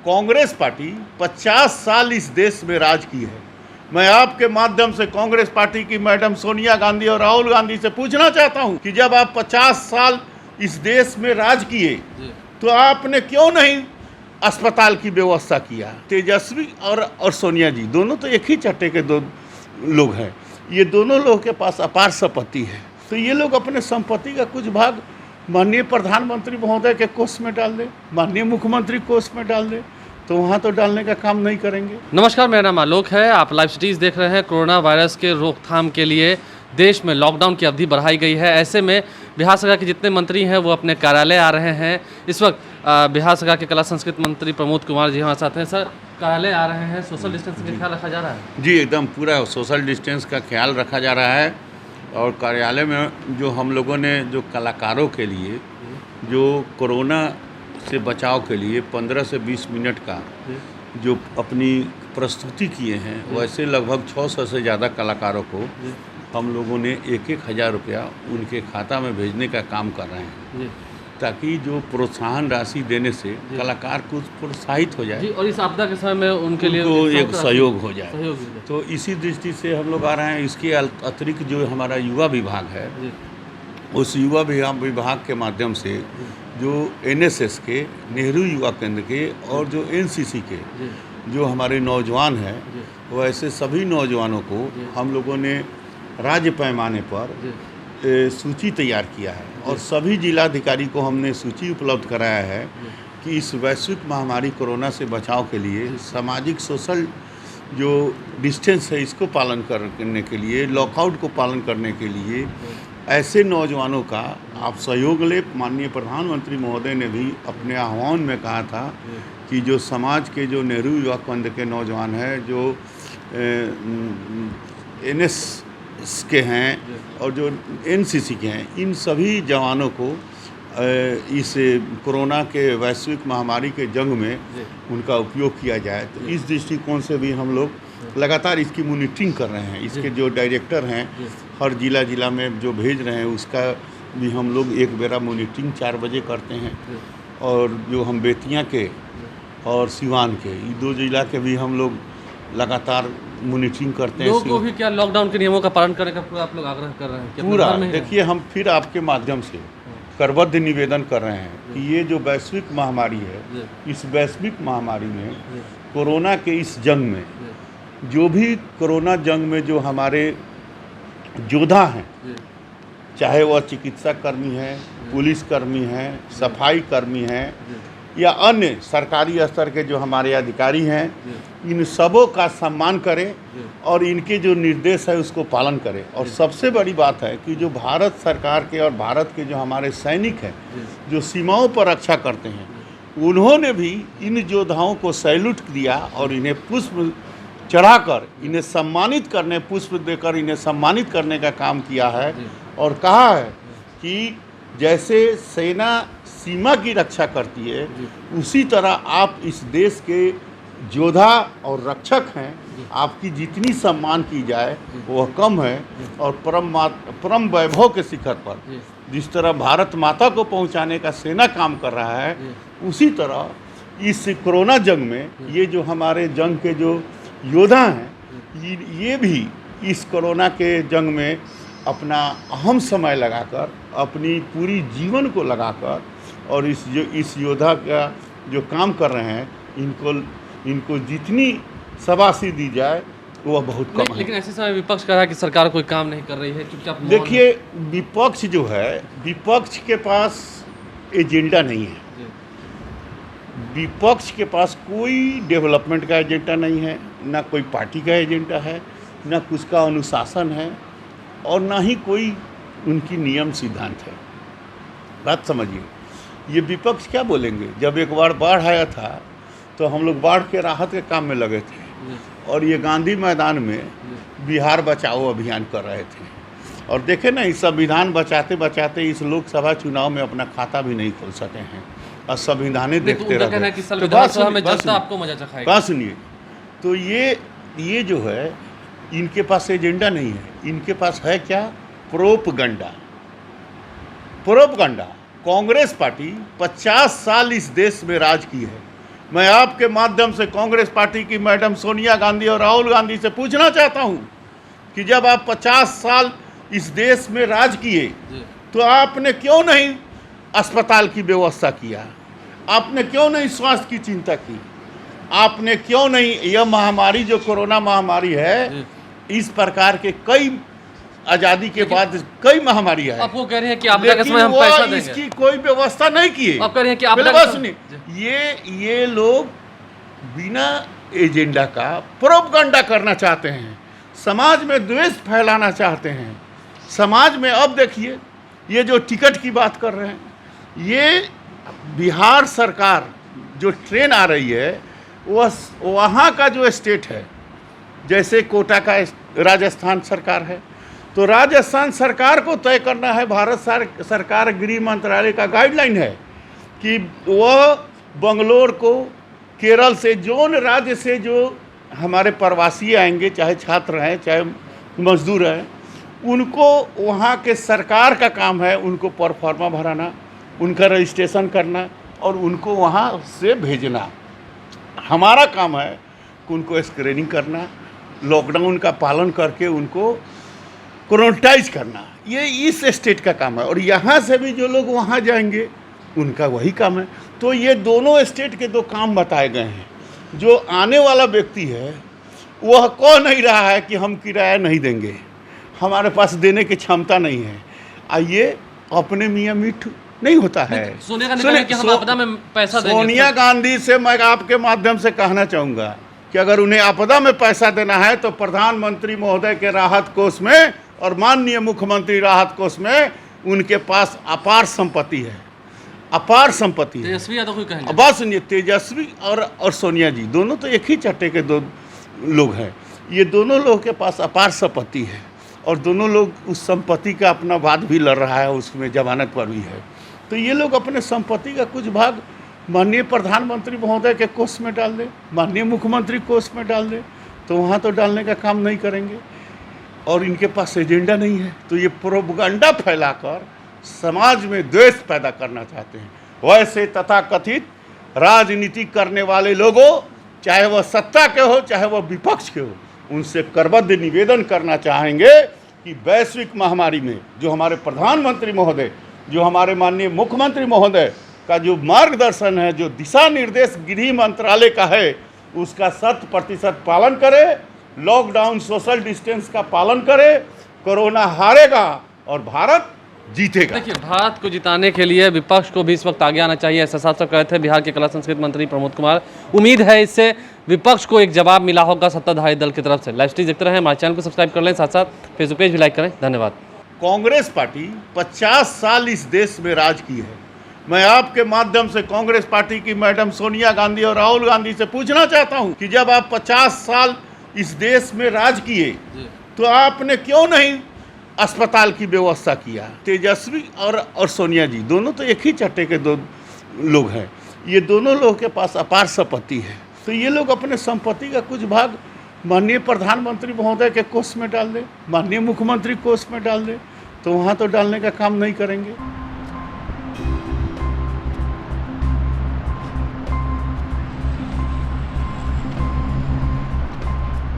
Congress party 50 साल इस देश में राज की है। मैं आपके माध्यम से कांग्रेस पार्टी की मैडम सोनिया गांधी और राहुल गांधी से पूछना चाहता हूं कि जब आप 50 साल इस देश में राज किए तो आपने क्यों नहीं अस्पताल की व्यवस्था किया। तेजस्वी और सोनिया जी दोनों तो एक ही चट्टे के दो लोग हैं। ये दोनों लोगों के पास अपार संपत्ति है, तो ये लोग अपने संपत्ति का कुछ भाग माननीय प्रधानमंत्री महोदय के कोष में डाल दे, माननीय मुख्यमंत्री कोष में डाल दे, तो वहाँ तो डालने का काम नहीं करेंगे। नमस्कार, मेरा नाम आलोक है। आप लाइव सिटीज़ देख रहे हैं। कोरोना वायरस के रोकथाम के लिए देश में लॉकडाउन की अवधि बढ़ाई गई है। ऐसे में बिहार सरकार के जितने मंत्री हैं वो अपने कार्यालय आ रहे हैं। इस वक्त बिहार सरकार के कला संस्कृति मंत्री प्रमोद कुमार जी हमारे साथ हैं। सर, कार्यालय आ रहे हैं, सोशल डिस्टेंसिंग का ख्याल रखा जा रहा है? जी, एकदम पूरा सोशल डिस्टेंस का ख्याल रखा जा रहा है। और कार्यालय में जो हम लोगों ने जो कलाकारों के लिए जो कोरोना से बचाव के लिए 15 से 20 मिनट का जो अपनी प्रस्तुति किए हैं, वैसे लगभग 600 से ज़्यादा कलाकारों को हम लोगों ने 1-1 हज़ार रुपया उनके खाता में भेजने का काम कर रहे हैं, ताकि जो प्रोत्साहन राशि देने से कलाकार कुछ प्रोत्साहित हो जाए जी, और इस आपदा के समय में उनके लिए एक सहयोग हो जाए। तो इसी दृष्टि से हम लोग आ रहे हैं। इसके अतिरिक्त जो हमारा युवा विभाग है, उस युवा विभाग के माध्यम से जो NSS के, नेहरू युवा केंद्र के और जो NCC के जो हमारे नौजवान हैं, वैसे सभी नौजवानों को हम लोगों ने राज्य पैमाने पर सूची तैयार किया है और सभी जिलाधिकारी को हमने सूची उपलब्ध कराया है कि इस वैश्विक महामारी कोरोना से बचाव के लिए सामाजिक सोशल जो डिस्टेंस है इसको पालन करने के लिए, लॉकआउट को पालन करने के लिए ऐसे नौजवानों का आप सहयोग ले। माननीय प्रधानमंत्री महोदय ने भी अपने आह्वान में कहा था कि जो समाज के जो नेहरू युवा केंद्र के नौजवान हैं, जो NSS के हैं और जो NCC के हैं, इन सभी जवानों को इस कोरोना के वैश्विक महामारी के जंग में उनका उपयोग किया जाए। तो इस दृष्टिकोण से भी हम लोग लगातार इसकी मॉनिटरिंग कर रहे हैं। इसके जो डायरेक्टर हैं हर जिला में जो भेज रहे हैं, उसका भी हम लोग एक बेरा मॉनिटरिंग 4 बजे करते हैं। और जो हम बेतिया के और सिवान के, ये 2 जिला के भी हम लोग लगातार मॉनिटरिंग करते हैं। लोगों को भी क्या लॉकडाउन के नियमों का पालन करने का पूरा आप लोग आग्रह कर रहे हैं? पूरा देखिए, हम फिर आपके माध्यम से करबद्ध निवेदन कर रहे हैं कि ये जो वैश्विक महामारी है, इस वैश्विक महामारी में कोरोना के इस जंग में जो भी कोरोना जंग में जो हमारे योद्धा हैं, चाहे वह चिकित्सा कर्मी हैं, पुलिस कर्मी हैं, सफाई कर्मी हैं या अन्य सरकारी स्तर के जो हमारे अधिकारी हैं, इन सबों का सम्मान करें और इनके जो निर्देश है उसको पालन करें। और सबसे बड़ी बात है कि जो भारत सरकार के और भारत के जो हमारे सैनिक हैं जो सीमाओं पर रक्षा करते हैं, उन्होंने भी इन योद्धाओं को सैल्यूट दिया और इन्हें पुष्प चढ़ाकर इन्हें सम्मानित करने, पुष्प देकर इन्हें सम्मानित करने का काम किया है। और कहा है कि जैसे सेना सीमा की रक्षा करती है, उसी तरह आप इस देश के योद्धा और रक्षक हैं। आपकी जितनी सम्मान की जाए वह कम है। और परम वैभव के शिखर पर जिस तरह भारत माता को पहुंचाने का सेना काम कर रहा है, उसी तरह इस कोरोना जंग में ये जो हमारे जंग के जो योद्धा हैं, ये भी इस कोरोना के जंग में अपना अहम समय लगाकर, अपनी पूरी जीवन को लगाकर और इस योद्धा का जो काम कर रहे हैं, इनको जितनी शाबाशी दी जाए वह बहुत कम है। लेकिन ऐसे समय विपक्ष कह रहा है कि सरकार कोई काम नहीं कर रही है, चुपचाप। देखिए, विपक्ष जो है, विपक्ष के पास एजेंडा नहीं है। विपक्ष के पास कोई डेवलपमेंट का एजेंडा नहीं है, ना कोई पार्टी का एजेंडा है, ना कुछ का अनुशासन है और ना ही कोई उनकी नियम सिद्धांत है। बात समझिए, ये विपक्ष क्या बोलेंगे? जब एक बार बाढ़ आया था तो हम लोग बाढ़ के राहत के काम में लगे थे और ये गांधी मैदान में बिहार बचाओ अभियान कर रहे थे। और देखे ना, इस संविधान बचाते बचाते इस लोकसभा चुनाव में अपना खाता भी नहीं खोल सके हैं और संविधानें देखते रहे। बात सुनिए, तो ये जो है, इनके पास एजेंडा नहीं है। इनके पास है क्या? प्रोपगंडा। कांग्रेस पार्टी 50 साल इस देश में राज की है। मैं आपके माध्यम से कांग्रेस पार्टी की मैडम सोनिया गांधी और राहुल गांधी से पूछना चाहता हूं कि जब आप 50 साल इस देश में राज किए तो आपने क्यों नहीं अस्पताल की व्यवस्था किया? आपने क्यों नहीं स्वास्थ्य की चिंता की? आपने क्यों नहीं, यह महामारी जो कोरोना महामारी है, इस प्रकार के कई आज़ादी के बाद कई महामारी है। आप वो कह रहे हैं कि आपदा के समय हम पैसा देंगे, इसकी कोई व्यवस्था नहीं किए। आप कह रहे हैं कि आपदा बस सुनिए, ये लोग बिना एजेंडा का प्रोपगंडा करना चाहते हैं, समाज में द्वेष फैलाना चाहते हैं। समाज में अब देखिए, ये जो टिकट की बात कर रहे हैं, ये बिहार सरकार जो ट्रेन आ रही है, वहाँ का जो स्टेट है, जैसे कोटा का राजस्थान सरकार है, तो राजस्थान सरकार को तय करना है। भारत सरकार गृह मंत्रालय का गाइडलाइन है कि वह बंगलोर को, केरल से, जोन राज्य से जो हमारे प्रवासी आएंगे, चाहे छात्र हैं चाहे मजदूर हैं, उनको वहाँ के सरकार का काम है उनको परफॉर्मा भराना, उनका रजिस्ट्रेशन करना और उनको वहाँ से भेजना। हमारा काम है कि उनको स्क्रीनिंग करना, लॉकडाउन का पालन करके उनको क्वारंटाइन करना। ये इस स्टेट का काम है और यहाँ से भी जो लोग वहाँ जाएंगे उनका वही काम है। तो ये दोनों स्टेट के दो काम बताए गए हैं। जो आने वाला व्यक्ति है वह कह नहीं रहा है कि हम किराया नहीं देंगे, हमारे पास देने की क्षमता नहीं है। आइए, अपने मियाँ मीठ नहीं होता है। सोनिया गांधी कह कि हम आपदा में पैसा देंगे। सोनिया गांधी से मैं आपके माध्यम से कहना चाहूँगा कि अगर उन्हें आपदा में पैसा देना है तो प्रधानमंत्री महोदय के राहत कोष में और माननीय मुख्यमंत्री राहत कोष में उनके पास अपार संपत्ति है, अपार संपत्ति है। तेजस्वी यादव कोई कहेंगे? बस सुनिए, तेजस्वी और सोनिया जी दोनों तो एक ही चट्टे के दो लोग हैं। ये दोनों लोगों के पास अपार संपत्ति है और दोनों लोग उस संपत्ति का अपना वाद भी लड़ रहा है, उसमें जमानत पर भी है। तो ये लोग अपने संपत्ति का कुछ भाग माननीय प्रधानमंत्री महोदय के कोष में डाल दें, माननीय मुख्यमंत्री कोष में डाल दें, तो वहाँ तो डालने का काम नहीं करेंगे और इनके पास एजेंडा नहीं है। तो ये प्रोपगंडा फैलाकर समाज में द्वेष पैदा करना चाहते हैं। वैसे तथाकथित राजनीति करने वाले लोगों, चाहे वह सत्ता के हो चाहे वह विपक्ष के हो, उनसे करबद्ध निवेदन करना चाहेंगे कि वैश्विक महामारी में जो हमारे प्रधानमंत्री महोदय, जो हमारे माननीय मुख्यमंत्री महोदय का जो मार्गदर्शन है, जो दिशा निर्देश गृह मंत्रालय का है, उसका 100% पालन करें, लॉकडाउन सोशल डिस्टेंस का पालन करें। कोरोना हारेगा और भारत जीतेगा। देखिए, भारत को जिताने के लिए विपक्ष को भी इस वक्त आगे आना चाहिए, ऐसा साफ साफ कहे थे बिहार के कला संस्कृति मंत्री प्रमोद कुमार। उम्मीद है इससे विपक्ष को एक जवाब मिला होगा सत्ताधारी दल की तरफ से। लाइव स्ट्रीम देखते रहें, हमारे चैनल को सब्सक्राइब कर लें, साथ साथ फेसबुक पेज भी लाइक करें। धन्यवाद। कांग्रेस पार्टी 50 साल इस देश में राज की है। मैं आपके माध्यम से कांग्रेस पार्टी की मैडम सोनिया गांधी और राहुल गांधी से पूछना चाहता हूं कि जब आप 50 साल इस देश में राज किए तो आपने क्यों नहीं अस्पताल की व्यवस्था किया? तेजस्वी और सोनिया जी दोनों तो एक ही चट्टे के दो लोग हैं। ये दोनों लोगों के पास अपार संपत्ति है, तो ये लोग अपने संपत्ति का कुछ भाग माननीय प्रधानमंत्री महोदय के कोष में डाल दें, माननीय मुख्यमंत्री कोष में डाल दें, तो वहाँ तो डालने का काम नहीं करेंगे।